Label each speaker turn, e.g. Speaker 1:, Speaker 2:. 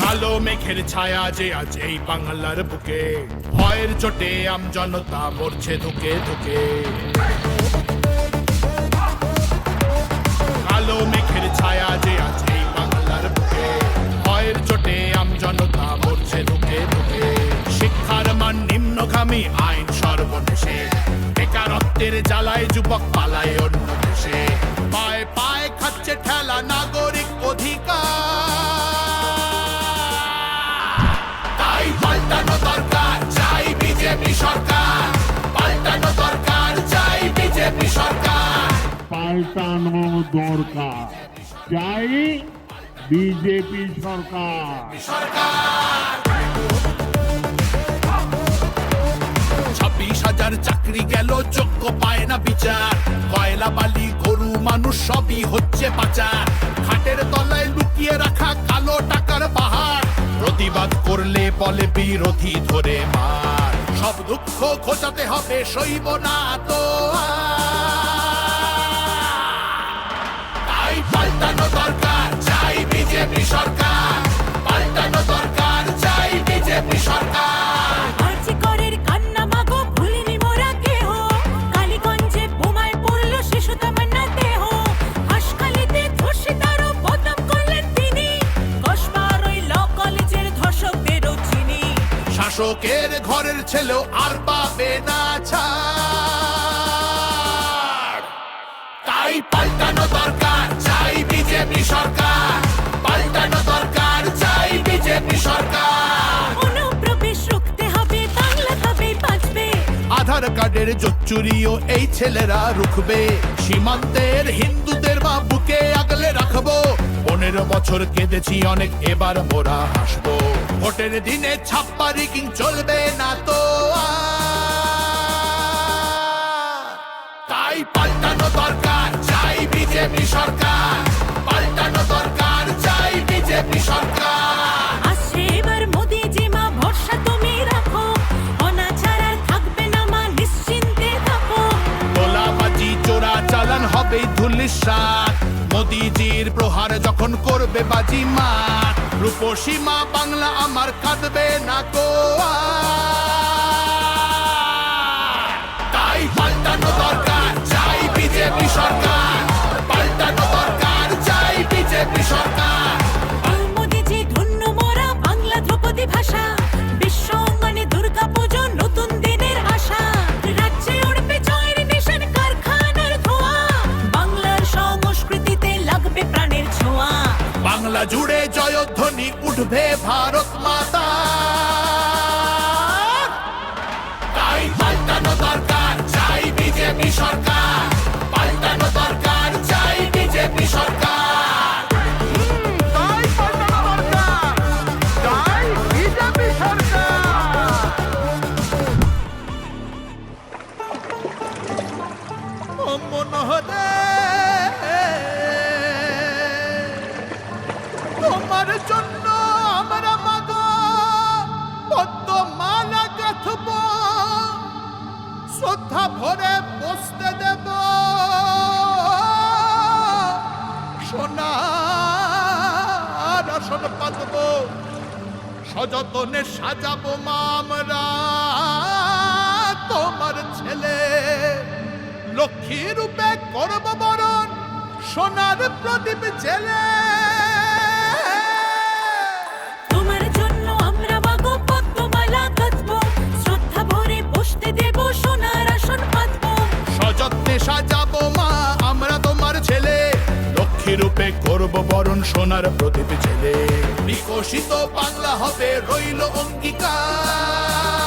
Speaker 1: কালো মেঘের ছায়া যে আজ এই বাংলার বুকে, ভয়ের চোটে আমজনতা মরছে ধুকে ধুকে। কালো মেঘের ছায়া যে আজ এই বাংলার বুকে, ভয়ের চোটে আমজনতা মরছে ধুকে ধুকে। শিক্ষার মান নিম্নগামী, আইন সর্বনেশে, বেকারত্বের জ্বালায় যুবক পালায় অন্য দেশে। পায়ে পায়ে খাচ্ছে ঠেলা নাগরিক অধিকার। তাই পাল্টানো দরকার, চাই বিজেপি সরকার। পাল্টানো দরকার, চাই বিজেপি সরকার।
Speaker 2: পাল্টানো দরকার, চাই বিজেপি সরকার।
Speaker 1: 26,000 চাকরি গেল, যোগ্য পায় না বিচার। কয়লা বালি গরু মানুষ সবই হচ্ছে পাচার। খাটের তলায় লুকিয়ে রাখা কালো টাকার পাহাড়। প্রতিবাদ করলে বলে বিরোধী ধরে মার। সব দুঃখ ঘোচাতে হবে, সইব না তো তাই পাল্টানো দরকার, চাই বিজেপি সরকার। পাল্টানো দরকার, চাই বিজেপি সরকার। শাসকের ঘরের ছেলেও আর পাবে না ছাড়। তাই পাল্টানো দরকার, চাই বিজেপি সরকার। পাল্টানো দরকার, চাই বিজেপি সরকার।
Speaker 3: অনুপ্রবেশ রুখতে হবে, বাংলা তবেই বাঁচবে।
Speaker 1: আধার কার্ডের জোচ্চুরিও এই ছেলেরা রুখবে। সীমান্তের হিন্দুদের মা বুকে আগলে রাখবো। 15 বছর কেঁদেছি অনেক, এবার মোরা হাসবো। ভোটের দিনে ছাপ্পা রিগিং চলবে না তো তাই পাল্টানো দরকার, চাই বিজেপি সরকার। পাল্টানো দরকার, চাই বিজেপি সরকার।
Speaker 3: আসছে এবার মোদি জি মা, ভরসা তুমি রাখো। অনাচার আর থাকবে না মা, নিশ্চিন্তে থাকো।
Speaker 1: তোলাবাজি চোরা চালান হবে ধুলিসাৎ। মোদিজির প্রহার যখন করবে বাজি মা, রূপসী মা বাংলা আমার কাঁদবে না কো তাই পাল্টানো দরকার, চাই বিজেপি সরকার। পাল্টানো দরকার, চাই বিজেপি সরকার।
Speaker 3: মোদি জি ধন্য মোরা, বাংলা ধ্রুপদী ভাষা। বিশ্ব অঙ্গনে দুর্গা পুজো, নতুন দিনের আশা। রাজ্যে উড়বে জয়ের নিশান, কারখানার ধোঁয়া। বাংলার সংস্কৃতিতে লাগবে প্রাণের ছোঁয়া।
Speaker 1: বাংলা জুড়ে জয়ধ্বনি উঠবে ভারত মাতা। তাই পাল্টানো দরকার, চাই বিজেপি সরকার। পাল্টানো দরকার, চাই বিজেপি সরকার।
Speaker 4: তাই পাল্টানো দরকার, চাই বিজেপি সরকার।
Speaker 1: ও মনোহরে, তোমার জন্য আমরা মাগো পদ্মমালা গাঁথব। শ্রদ্ধা ভরে বসতে দেব, সোনার আসন পাতব। সযতনে সাজাবো মা আমরা তোমার ছেলে। লক্ষ্মী রূপে করব বরণ, সোনার প্রদীপ জেলে।
Speaker 3: তোমার জন্য আমরা মাগো পদ্মমালা গাঁথবো। শ্রদ্ধা ভরে বসতে দেব, সোনার আসন পাতবো।
Speaker 1: সযত্নে সাজাবো মা আমরা তোমার ছেলে। লক্ষ্মী রূপে করব বরণ, সোনার প্রদীপ জেলে। বিকশিত বাংলা হবে রইল অঙ্গীকার।